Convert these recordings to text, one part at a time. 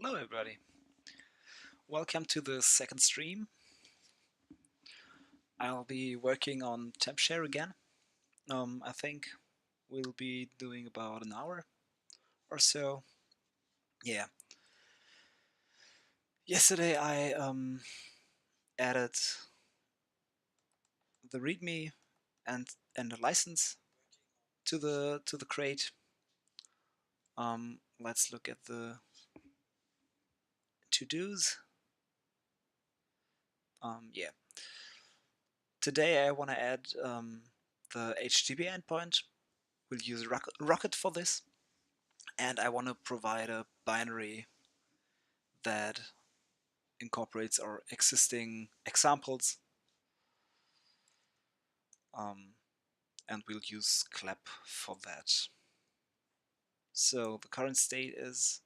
Hello everybody, welcome to the second stream. I'll be working on tmpshare again. I think we'll be doing about an hour or so. Yeah. Yesterday I added the README and the license to the crate. Let's look at the to-dos. Yeah. Today I want to add the HTTP endpoint. We'll use Rocket for this, and I want to provide a binary that incorporates our existing examples, and we'll use clap for that. So the current state is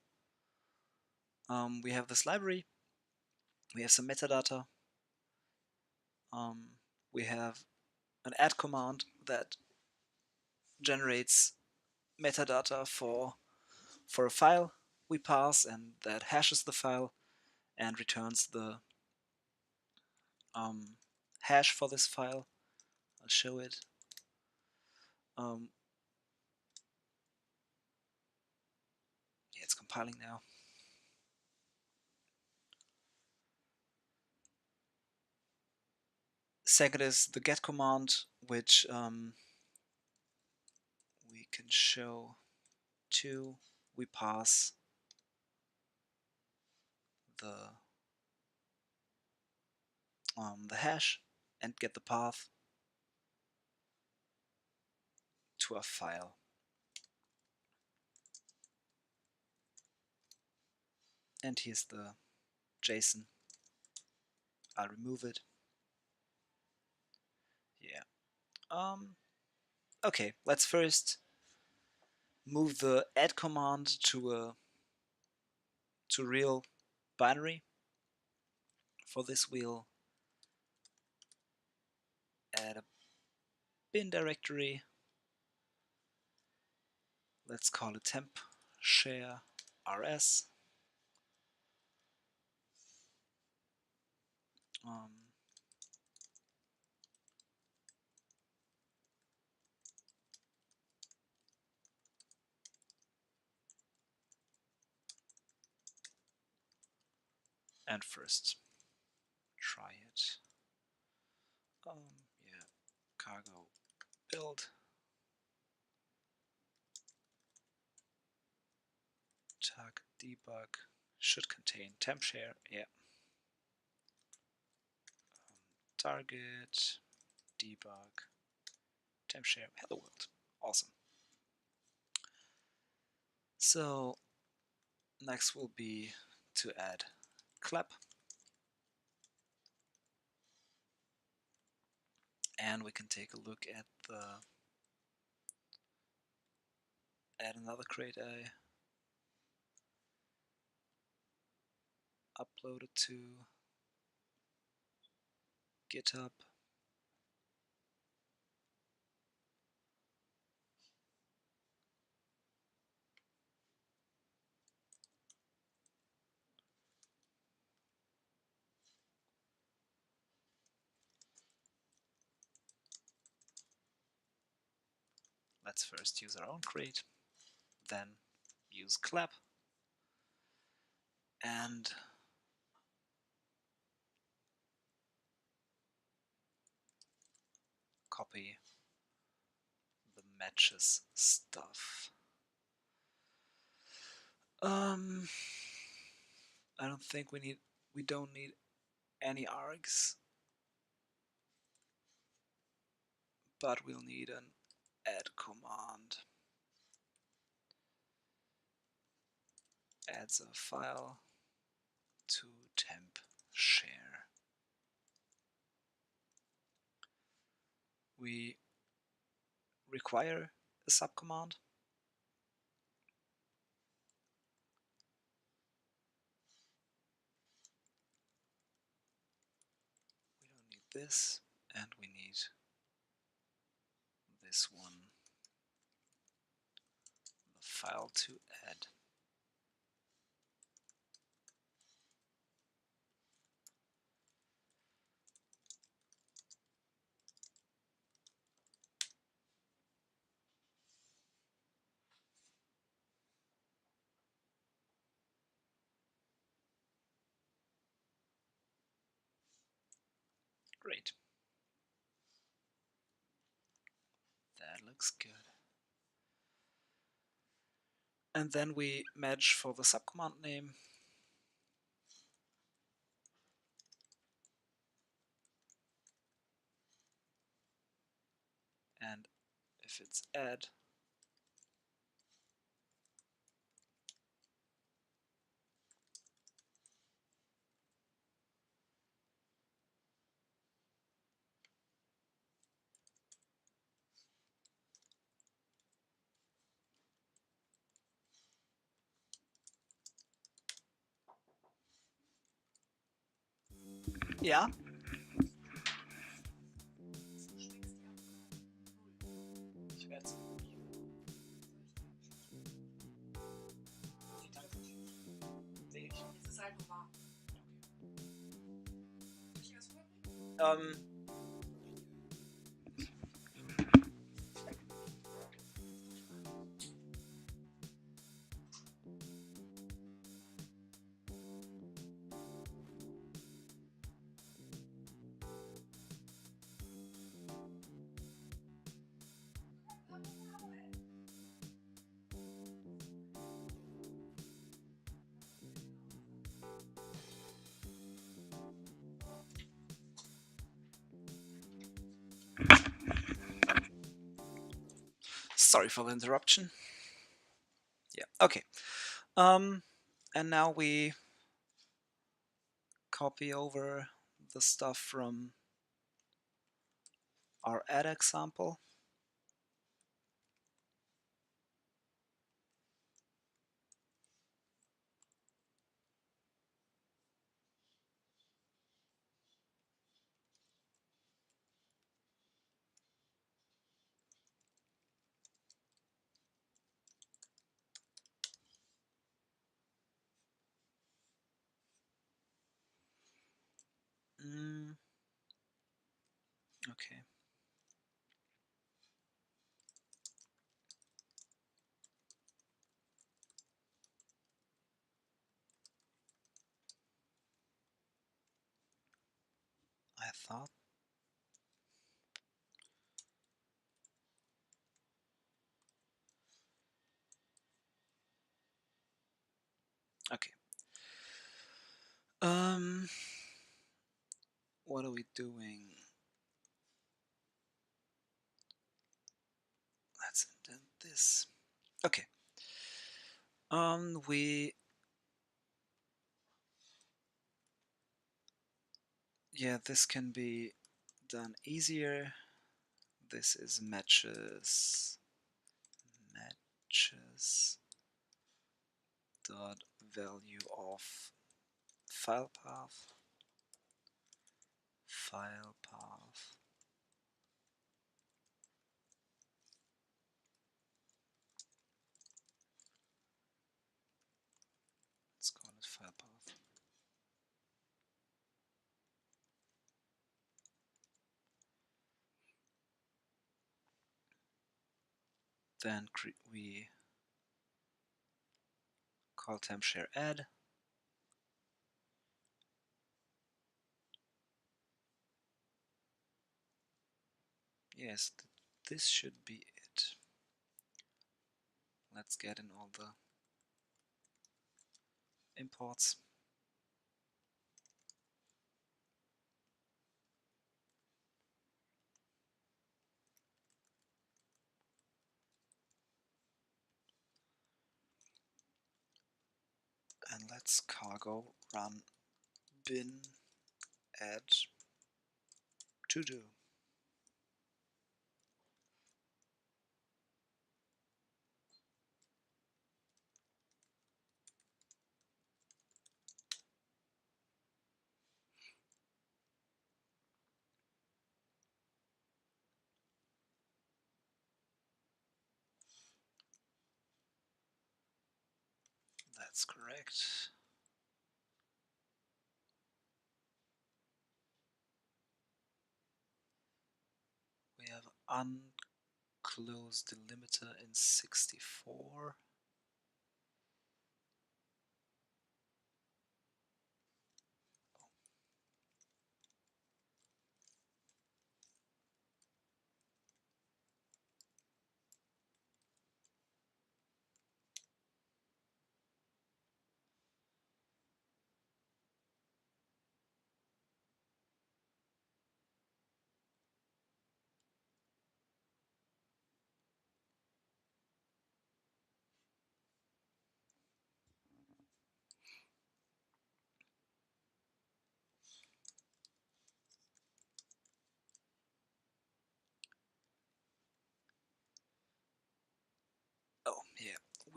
we have this library, we have some metadata, we have an add command that generates metadata for a file we pass, and that hashes the file and returns the hash for this file. I'll show it. Yeah, it's compiling now. Second is the get command, which we can show to. We pass the hash and get the path to a file. And here's the JSON. I'll remove it. Yeah. Okay, let's first move the add command to real binary. For this, we'll add a bin directory. Let's call it tmpshare rs. And first try it. Yeah, cargo build tag debug should contain tmpshare. Yeah. Target debug tmpshare hello world. Awesome. So next will be to add clap, and we can take a look at the add another crate I uploaded to GitHub. Let's first use our own crate, then use clap, and copy the matches stuff. I don't think we don't need any args, but we'll need an add command. Adds a file to tmpshare. We require a subcommand. We don't need this, and we need this one, the file to add. Great. That looks good. And then we match for the subcommand name. And if it's add, yeah. Ich werde sehe ich. Es ist halt nur warm. Sorry for the interruption. Yeah, okay. And now we copy over the stuff from our add example. Okay. I thought. Okay. What are we doing? Let's indent this. Okay. This can be done easier. This is matches dot value of file path. Let's call it file path. Then we call tmpshare add. Yes, this should be it. Let's get in all the imports. And let's cargo run bin add to do. That's correct. We have unclosed delimiter in 64.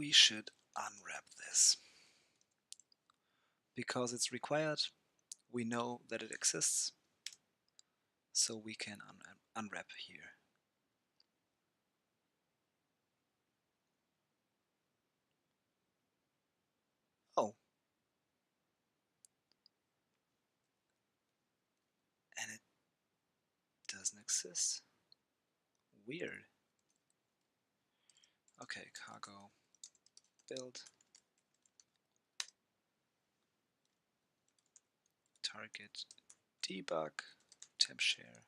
we should unwrap this. Because it's required, we know that it exists, so we can unwrap here. Oh. And it doesn't exist. Weird. Okay, cargo build target debug tmpshare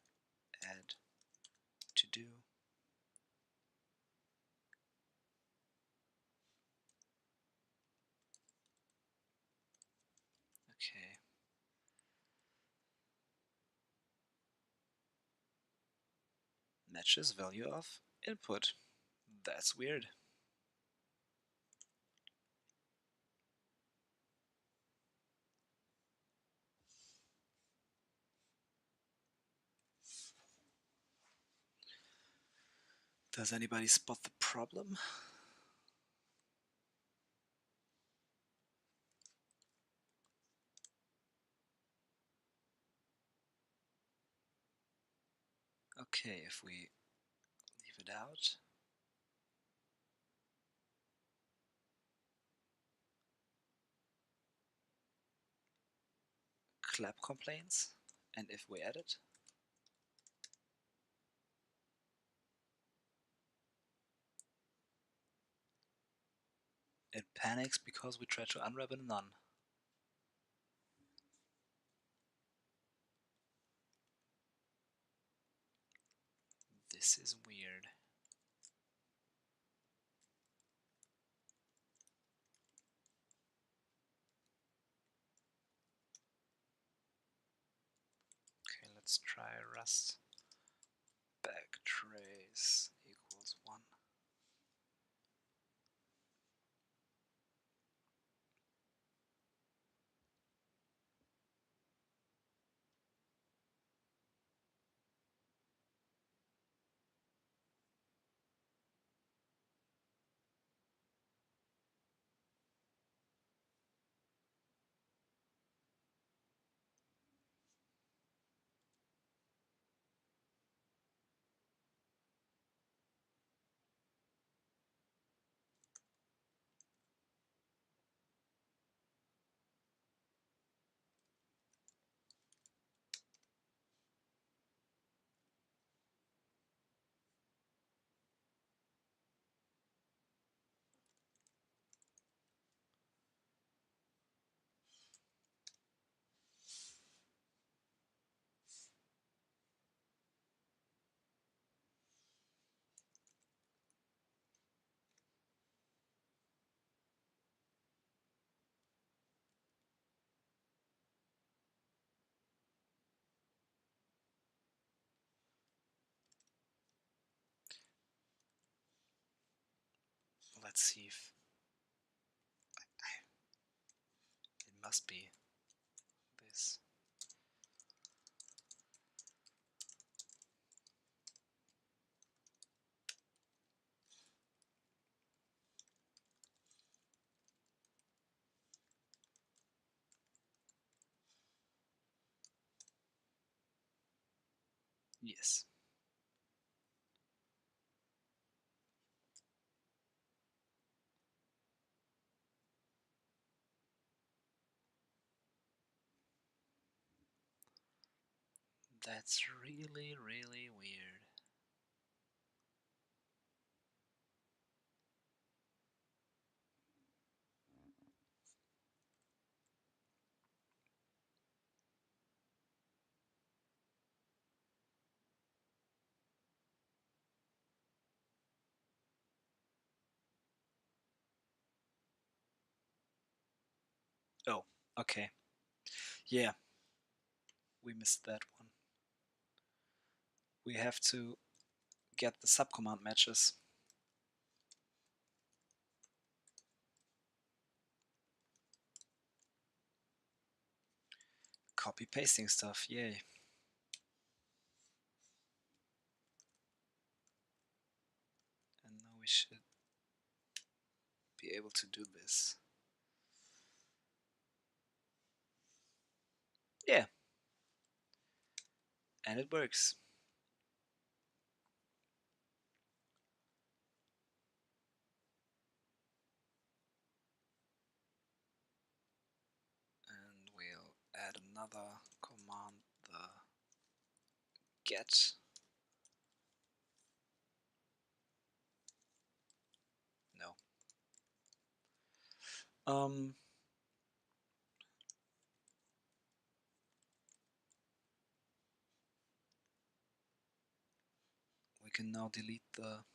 add to do. Okay. Matches value of input. That's weird. Does anybody spot the problem? Okay, if we leave it out. Clap complaints, and if we add it, it panics because we try to unwrap a none. This is weird. Okay, let's try Rust backtrace equals 1. Let's see if it must be this. Yes. That's really, really weird. Oh, okay. Yeah, we missed that one. We have to get the subcommand matches. Copy pasting stuff, yay. And now we should be be able to do this. Yeah, and it works. And we'll add another command, the get. No. We can now delete the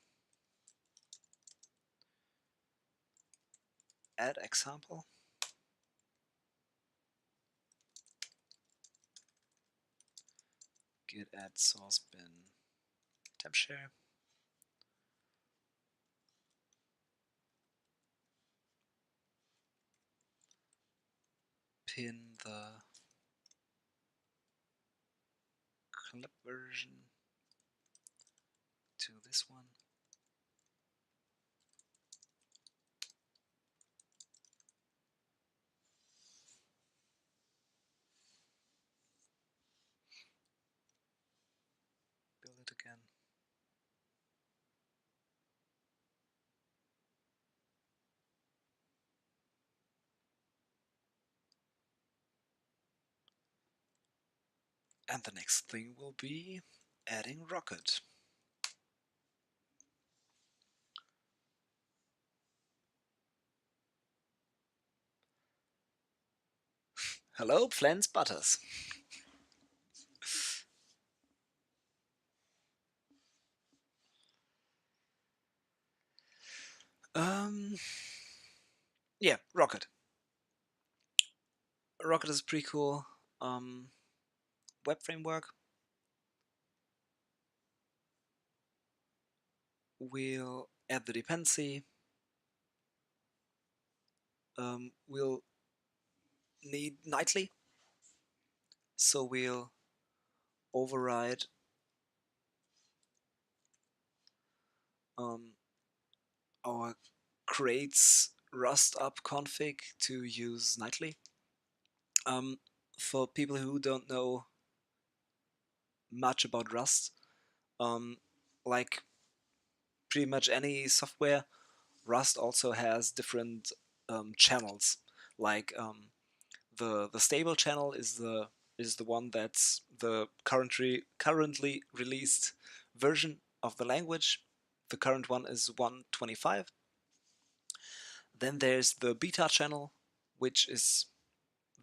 add example. Git add source bin tmpshare. Pin the clip version to this one. Build it again. And the next thing will be adding rocket. Hello, Flens Butters. Yeah, rocket. Rocket is pretty cool web framework. We'll add the dependency. We'll need nightly, so we'll override our creates rust up config to use nightly. For people who don't know much about Rust, like pretty much any software, Rust also has different channels. Like the stable channel is the one that's the currently released version of the language. The current one is 1.25. Then there's the beta channel, which is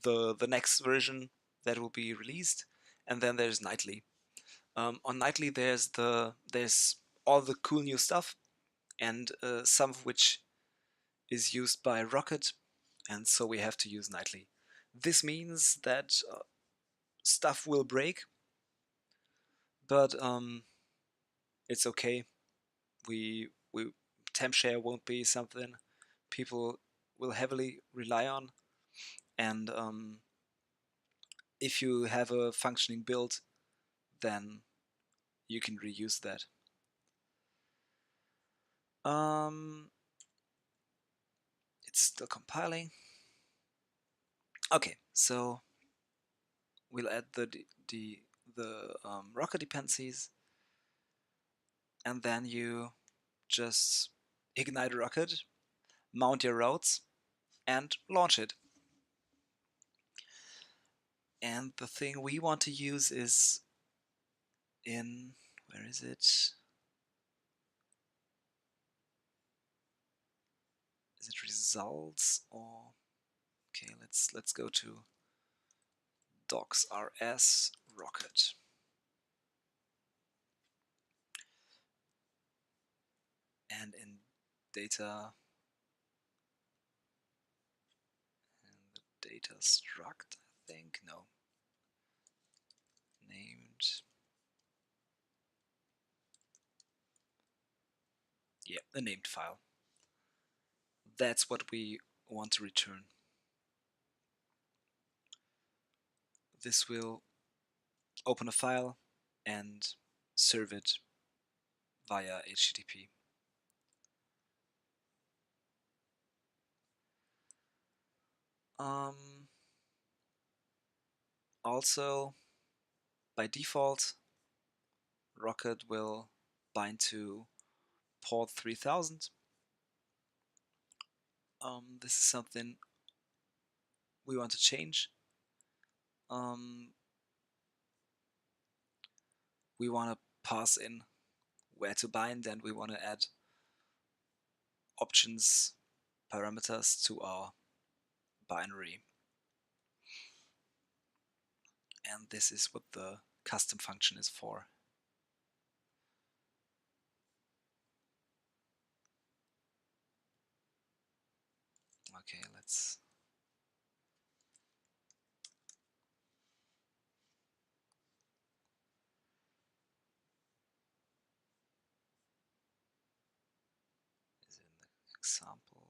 the next version that will be released, and then there's nightly. On nightly there's all the cool new stuff, and some of which is used by Rocket, and so we have to use nightly. This means that stuff will break, but it's okay. We tmpshare won't be something people will heavily rely on, and if you have a functioning build, then you can reuse that. It's still compiling. Okay, so we'll add the Rocket dependencies, and then you just ignite a Rocket, mount your routes, and launch it. And the thing we want to use is in, where is it? Is it results or, okay, let's go to docs rs rocket. And in data, and the data struct, I think, no, named, yeah, the named file. That's what we want to return. This will open a file and serve it via HTTP. Also, by default, Rocket will bind to port 3000. This is something we want to change. We want to pass in where to bind, and we want to add options parameters to our binary. And this is what the custom function is for. Okay, let's is it in the example?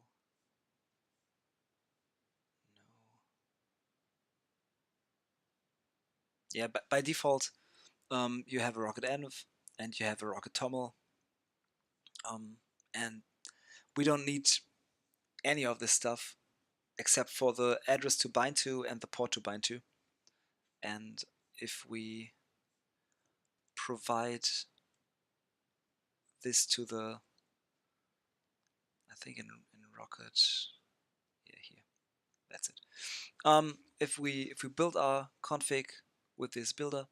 No. Yeah, but by default, you have a rocket env and you have a rocket toml, and we don't need any of this stuff except for the address to bind to and the port to bind to. And if we provide this to the, I think in Rocket, yeah, here, that's it. If we build our config with this builder,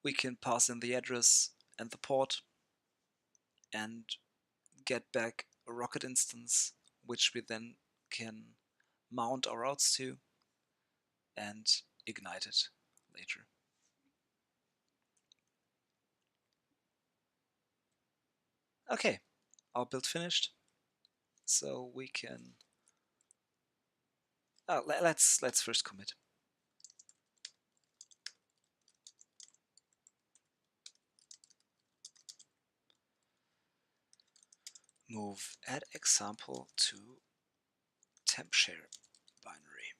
we can pass in the address and the port and get back a Rocket instance, which we then can mount our routes to and ignite it later. Okay, our build finished, so we can. Let's first commit. Move add example to tmpshare binary.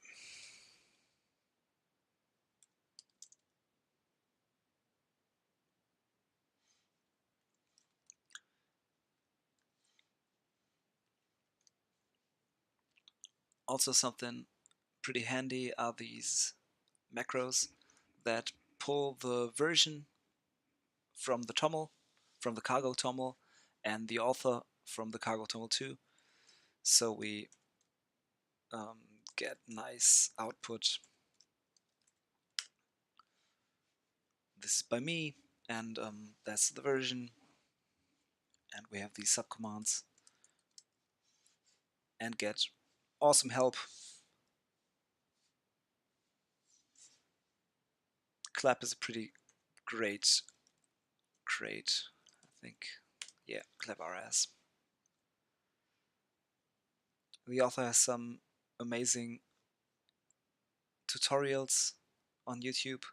Also, something pretty handy are these macros that pull the version from the toml, from the cargo toml, and the author from the cargo toml too. So we get nice output. This is by me, and that's the version. And we have these subcommands and get awesome help. Clap is a pretty great, I think. Yeah, Clap RS. The author has some amazing tutorials on YouTube.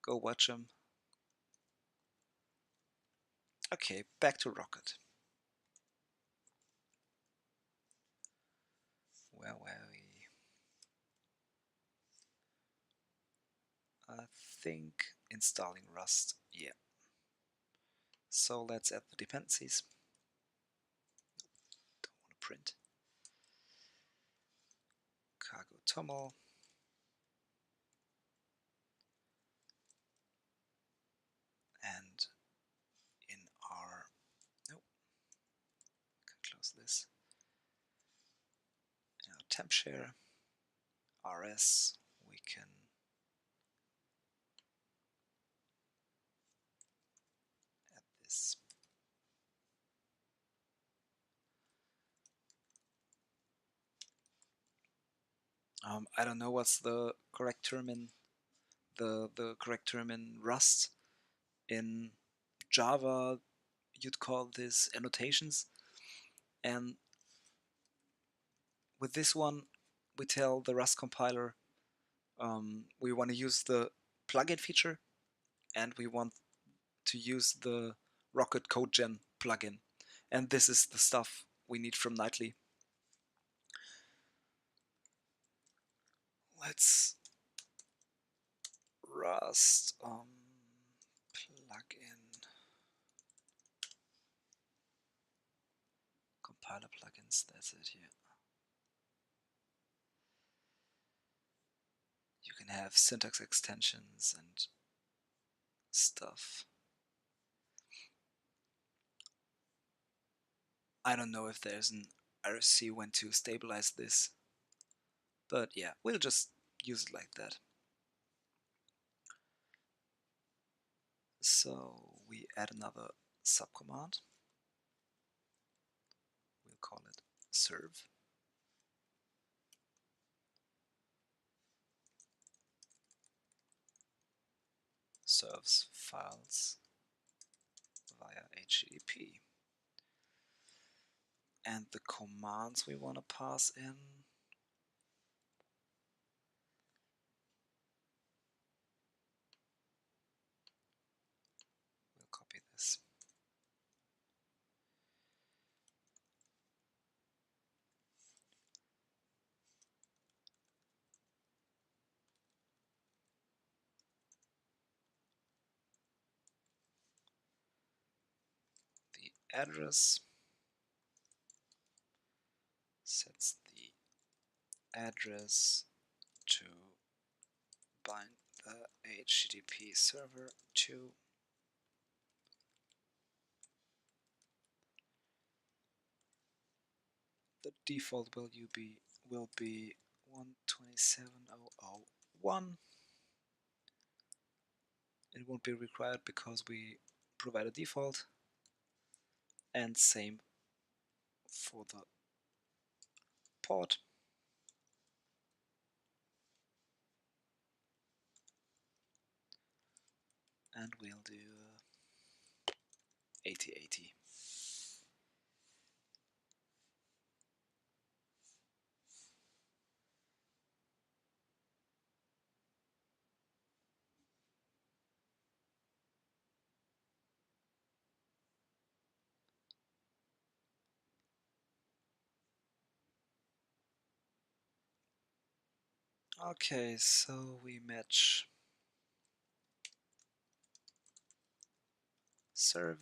Go watch them. Okay, back to Rocket. Where were we? I think installing Rust. Yeah. So let's add the dependencies. Don't want to print. Cargo toml. And in our, nope, can close this. In our tmpshare rs, we can add this. I don't know what's the correct term in the correct term in Rust. In Java, you'd call this annotations, and with this one, we tell the Rust compiler we want to use the plugin feature, and we want to use the Rocket CodeGen plugin, and this is the stuff we need from Nightly. Let's Rust plugin compiler plugins, that's it here. You can have syntax extensions and stuff. I don't know if there's an RC when to stabilize this, but yeah, we'll just use it like that. So we add another subcommand. We'll call it serve. Serves files via HTTP. And the commands we want to pass in, we'll copy this. The address sets the address to bind the HTTP server to the default value will be 127.0.0.1. It won't be required because we provide a default, and same for the port. And we'll do 8080. Okay, so we match serve.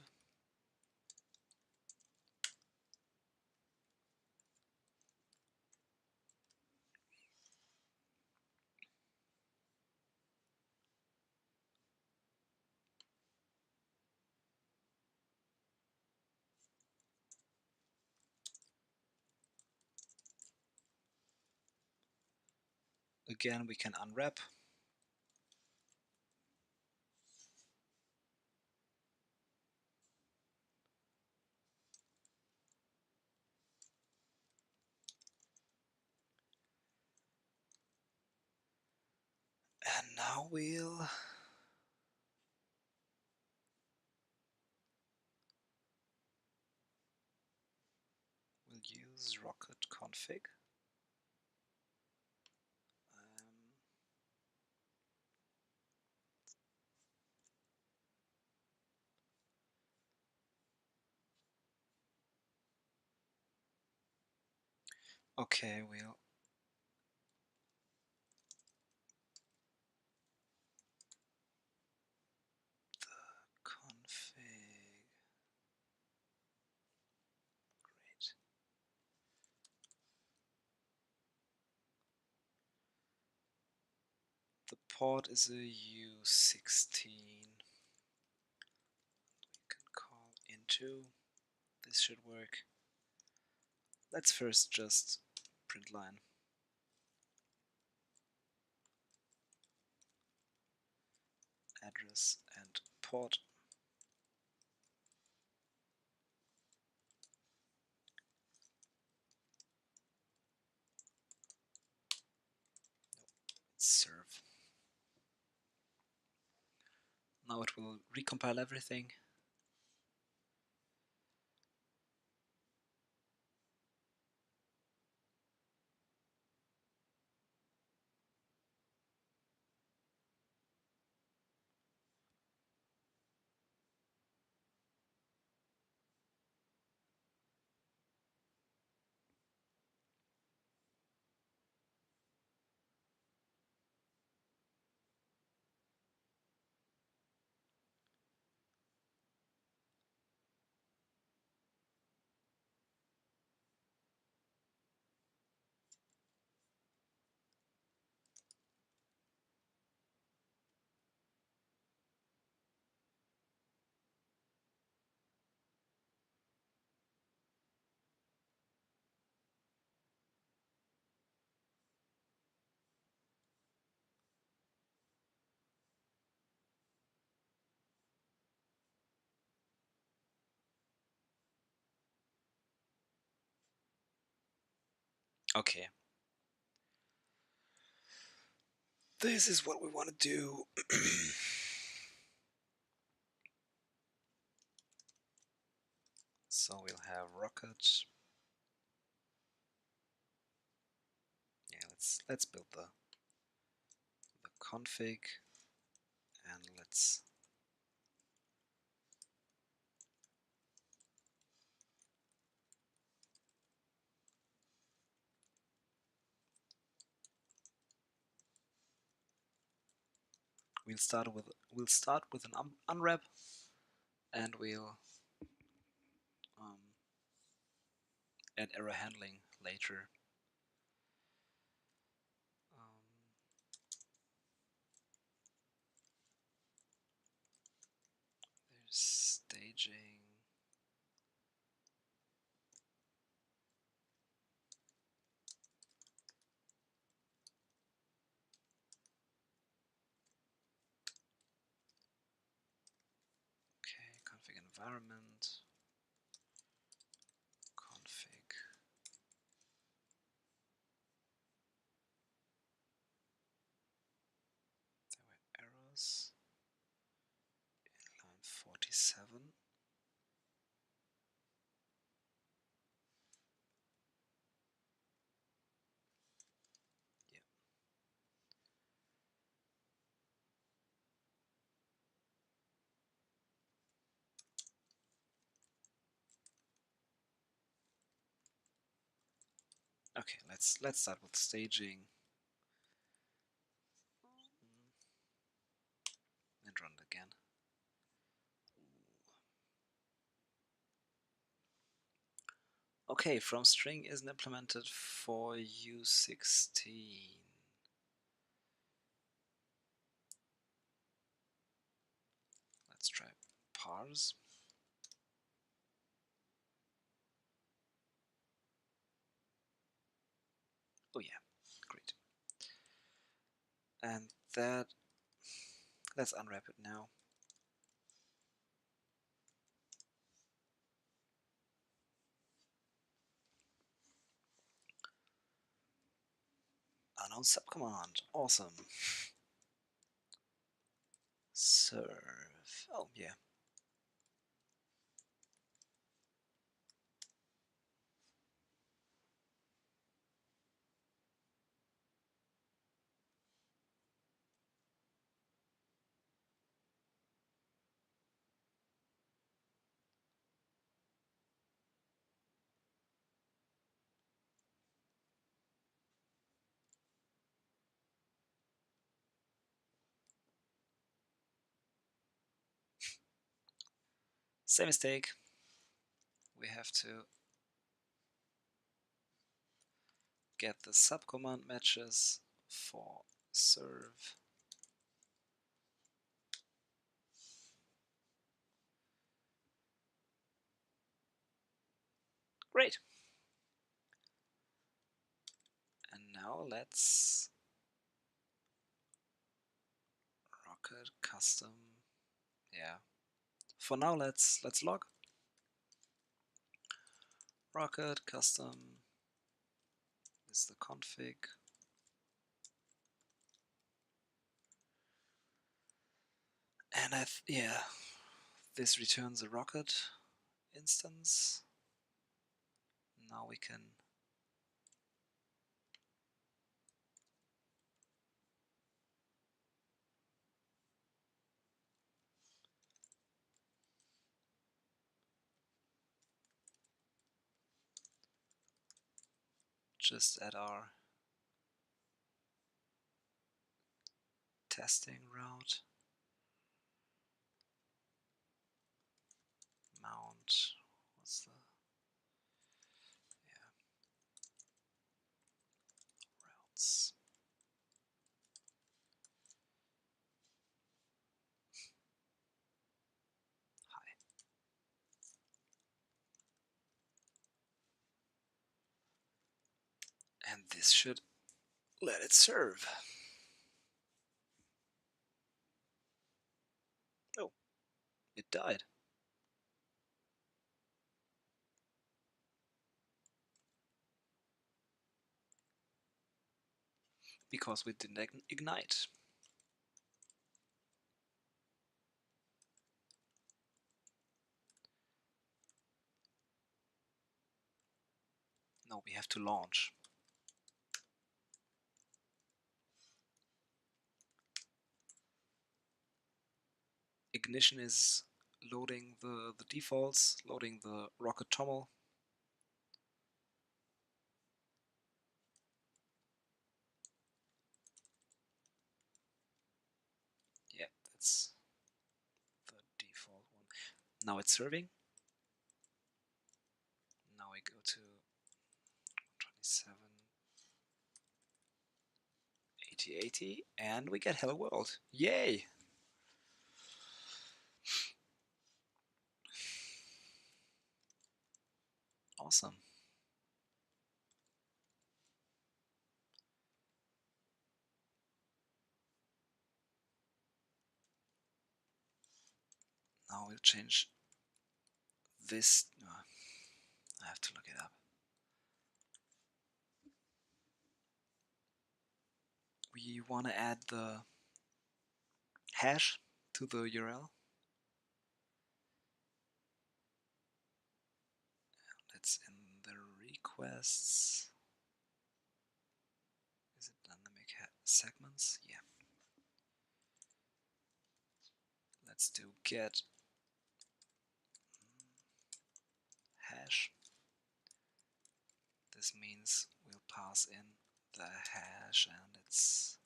Again, we can unwrap. And now we'll use rocket config. Okay, we'll config. Great. The port is a U16. We can call into. This should work. Let's first just print line address and port. Serve. Now it will recompile everything. Okay. This is what we want to do. So we'll have rocket. Yeah, let's build the config, and we'll start with an unwrap, and we'll um, add error handling later. There's staging. Okay, config environment, config. There were errors in line 47. Yeah. Okay, let's start with staging and run it again. Okay, from string isn't implemented for U16. Let's try parse. Oh yeah, great. And let's unwrap it now. Unknown subcommand, awesome. Serve, oh yeah. Same mistake. We have to get the subcommand matches for serve. Great. And now let's rocket custom. Yeah. For now, let's log rocket custom is the config. And yeah, this returns a rocket instance. Now we can just add our testing route. Mount, what's the, yeah, routes. Hi. And this should let it serve. Oh, it died. because we didn't ignite. No, we have to launch. Ignition is loading the defaults, loading the rocket toml. Yeah, that's the default one. Now it's serving. Now we go to 27, 80, and we get Hello World. Yay! Awesome. Now we'll change this. I have to look it up. We want to add the hash to the URL. That's in the requests. Is it dynamic segments? Yeah. Let's do get hash. This means we'll pass in the hash, and it's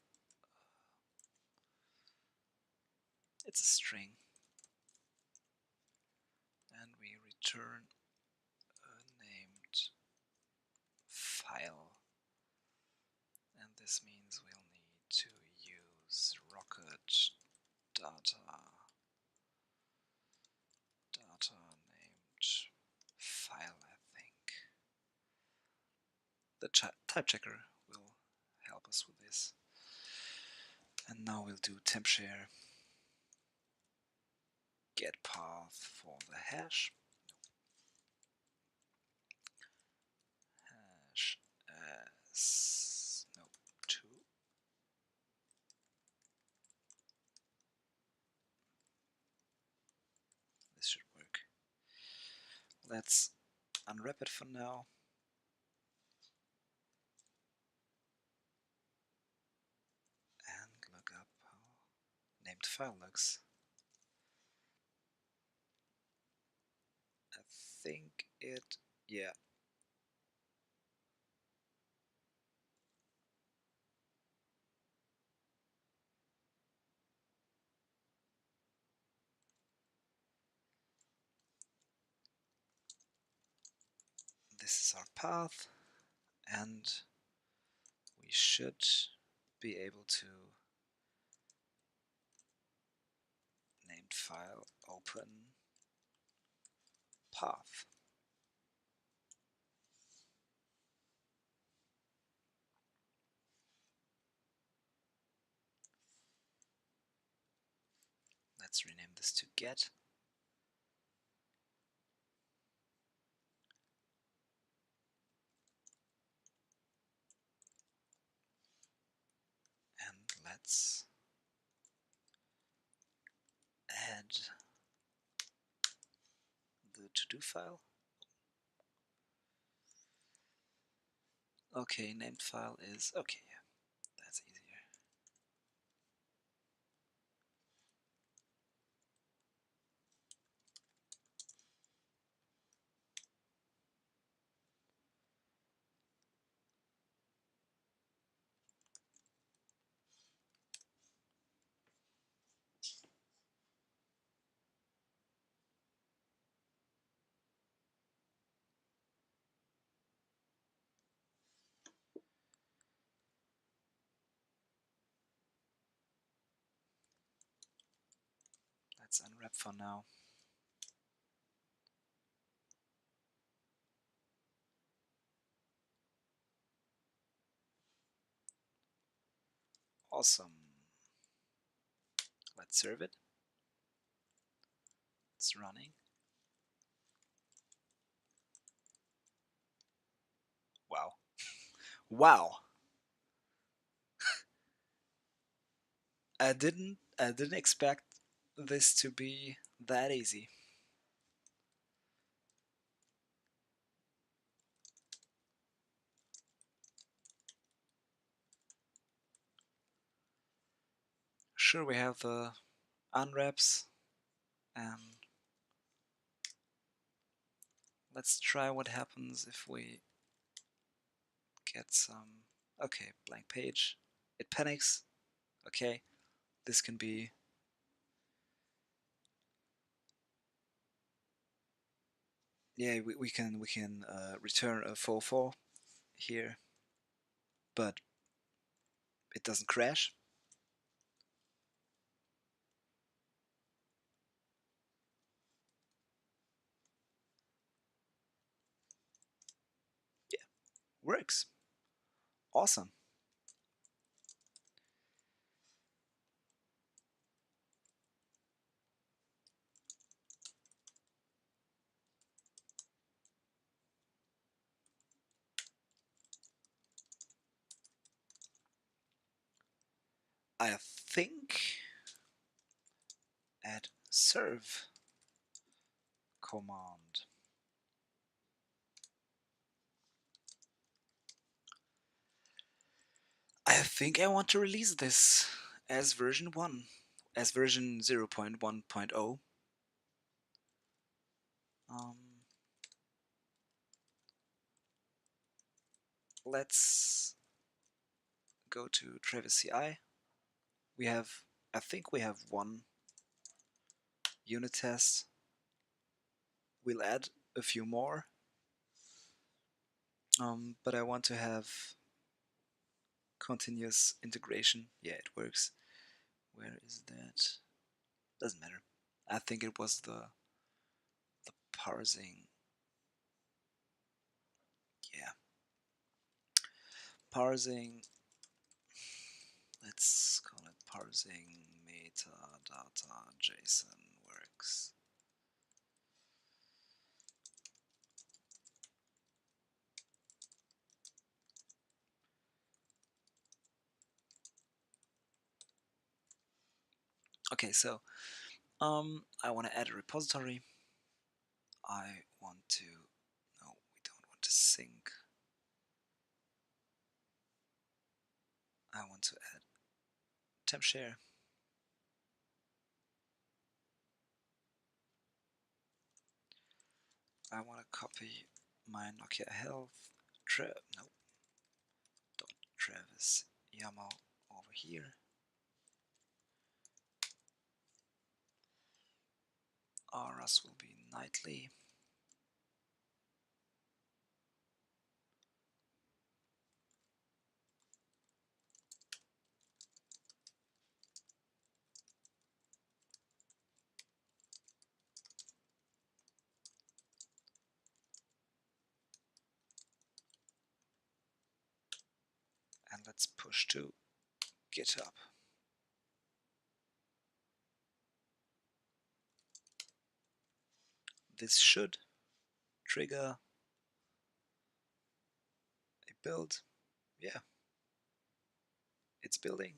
a string, and we return a named file, and this means we'll need to use rocket data named file, I think. The type checker will help us with this. And now we'll do tmpshare get path for the hash. Hash as no 2. This should work. Let's unwrap it for now. And look up how named file looks. I think it, yeah. This is our path, and we should be able to named file open path. Let's rename this to get. And let's add the to-do file. Okay, named file is, okay, yeah, that's easier. Let's unwrap for now. Awesome. Let's serve it. It's running. Wow. Wow. I didn't expect this to be that easy. Sure, we have the unwraps, and let's try what happens if we get some. Okay, blank page. It panics. Okay, this can be. Yeah, we can return a 4-4 here, but it doesn't crash. Yeah, works. Awesome. I think add serve command. I think I want to release this as version 1, as version 0.1.0. Um, let's go to Travis CI. We have, I think we have one unit test. We'll add a few more, but I want to have continuous integration. Yeah, it works. Where is that? Doesn't matter. I think it was the parsing. Yeah, parsing. Let's call it parsing metadata JSON works. Okay, so I want to add a repository. I want to, no, we don't want to sync. I want to add tmpshare. I want to copy my Nokia Health, no, dot Travis YAML over here. RS will be nightly. And let's push to GitHub. This should trigger a build. Yeah, it's building.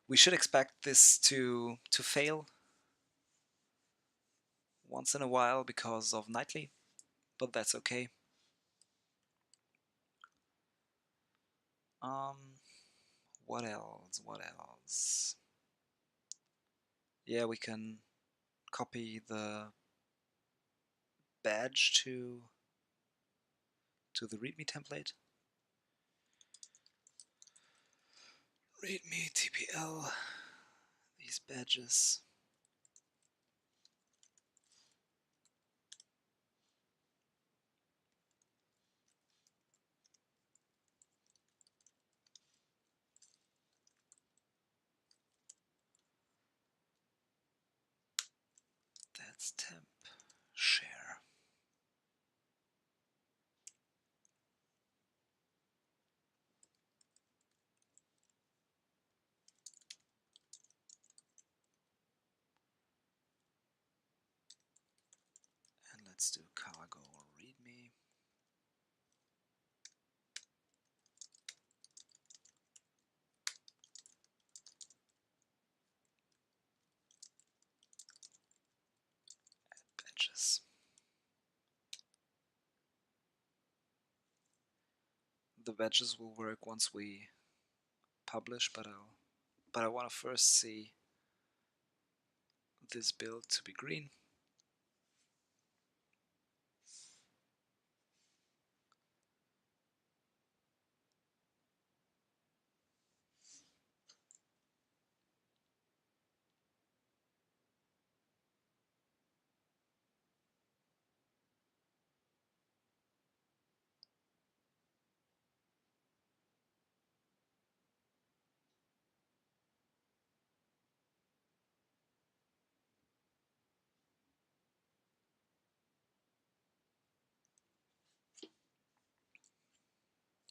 We should expect this to fail once in a while because of nightly, but that's okay. What else? What else? Yeah, we can copy the badge to the README template. README TPL, these badges. That's temp share. And let's do cargo README. the badges will work once we publish, but I want to first see this build to be green.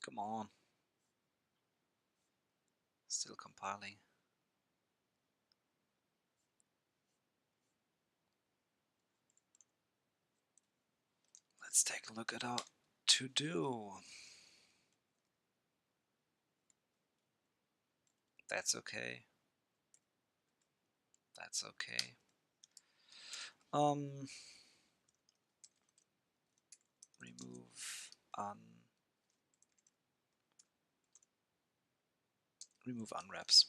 Come on. Still compiling. Let's take a look at our to-do. That's okay. That's okay. Remove unwraps.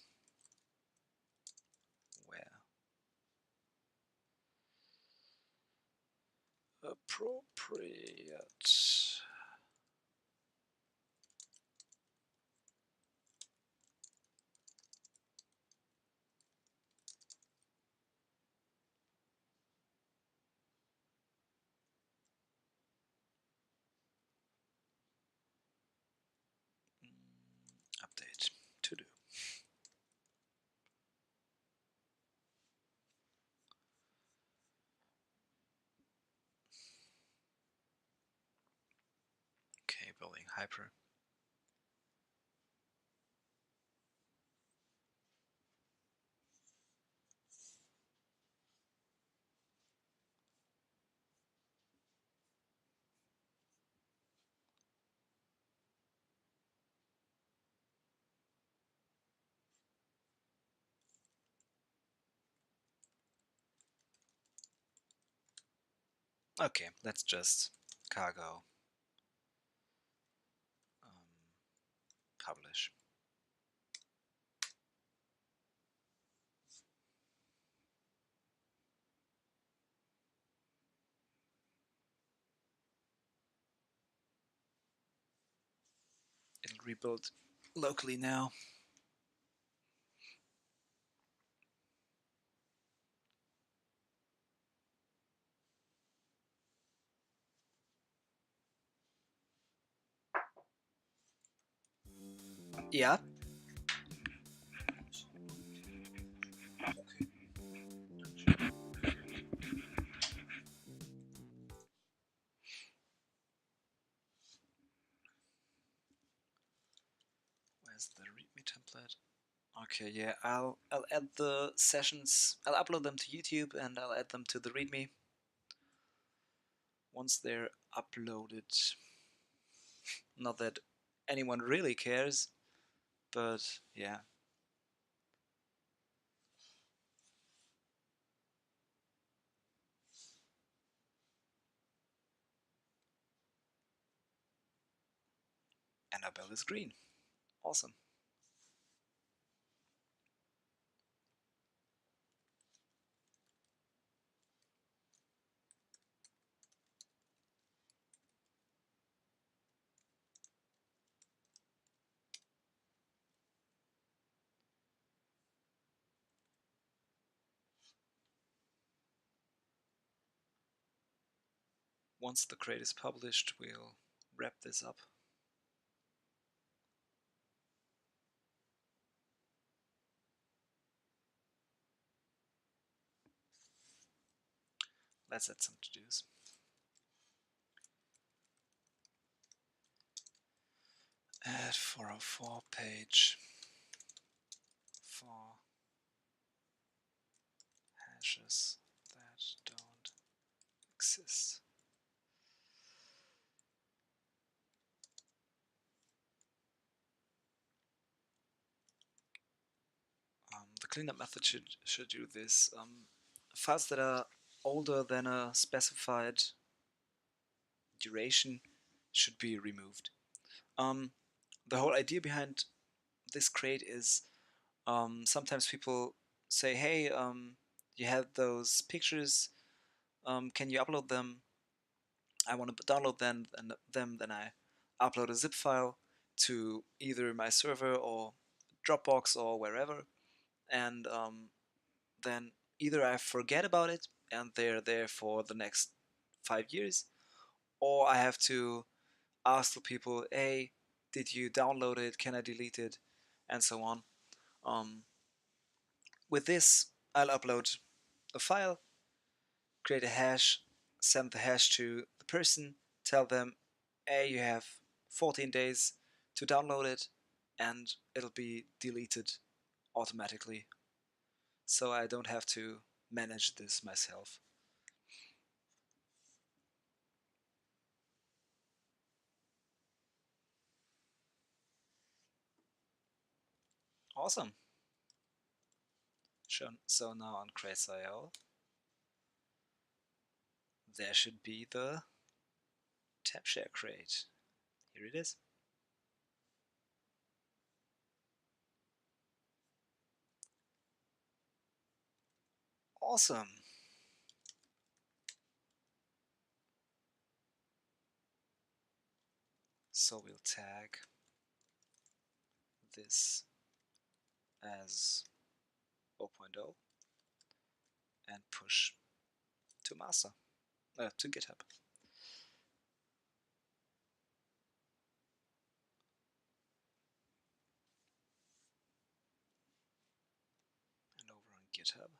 Where? Appropriate. Update. To do. Okay, building hyper. Okay, let's just cargo publish. It'll rebuild locally now. Yeah. Where's the README template? Okay, yeah, I'll add the sessions. I'll upload them to YouTube and I'll add them to the README once they're uploaded. Not that anyone really cares, but yeah. And our bell is green. Awesome. Once the crate is published, we'll wrap this up. Let's add some to-dos. Add 404 page for hashes that don't exist. The cleanup method should do this. Files that are older than a specified duration should be removed. the whole idea behind this crate is sometimes people say, hey, you had those pictures, can you upload them? I want to download them, then I upload a zip file to either my server or Dropbox or wherever, and then either I forget about it and they're there for the next 5 years, or I have to ask the people, hey, did you download it? Can I delete it? And so on. Um, with this, I'll upload a file, create a hash, send the hash to the person, tell them, hey, you have 14 days to download it, and it'll be deleted automatically. So I don't have to manage this myself. Awesome. So now on Crates.io, there should be the tmpshare crate. Here it is. Awesome. So we'll tag this as 0.0 and push to master, to GitHub. And over on GitHub,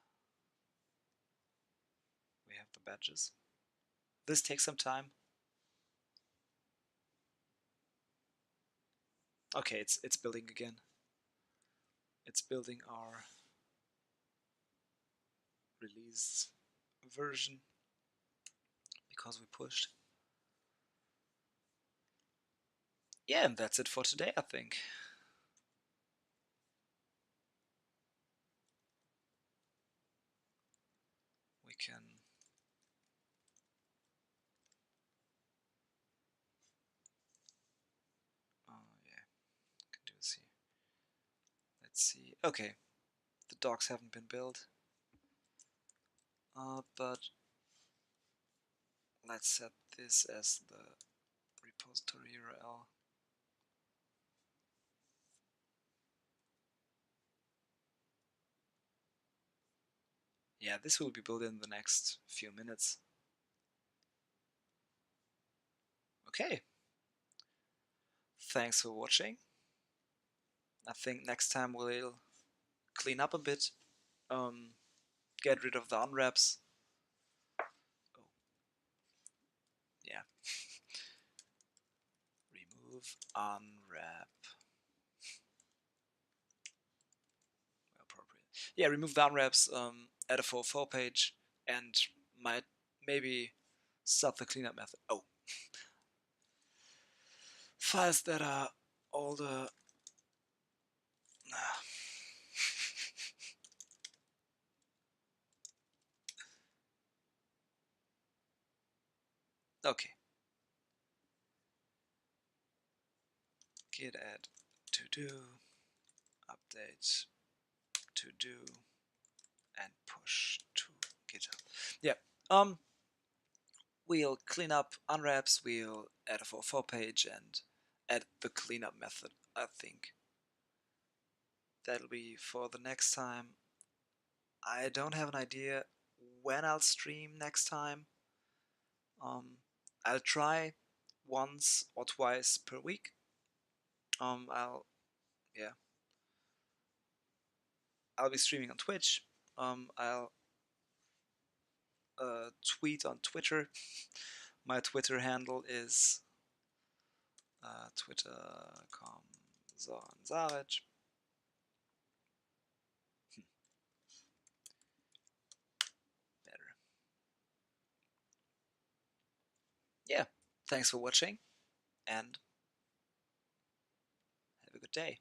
we have the badges. This takes some time. Okay, it's building again. It's building our released version because we pushed. Yeah, and that's it for today, I think. We can yeah, can do this here. Let's see. Okay, the docs haven't been built, but let's set this as the repository URL. Yeah, this will be built in the next few minutes. Okay. Thanks for watching. I think next time we'll clean up a bit, get rid of the unwraps. Oh, yeah. Remove unwrap. Appropriate. Yeah, remove the unwraps, add a 404 page, and might maybe start the cleanup method. Oh. Files that are older. Okay. Git add to do, update to do, and push to GitHub. Yeah. We'll clean up unwraps, we'll add a 404 page, and add the cleanup method, I think. That'll be for the next time. I don't have an idea when I'll stream next time. I'll try once or twice per week. I'll be streaming on Twitch. I'll tweet on Twitter. My Twitter handle is twitter.com Zaric. Better. Yeah. Thanks for watching and have a good day.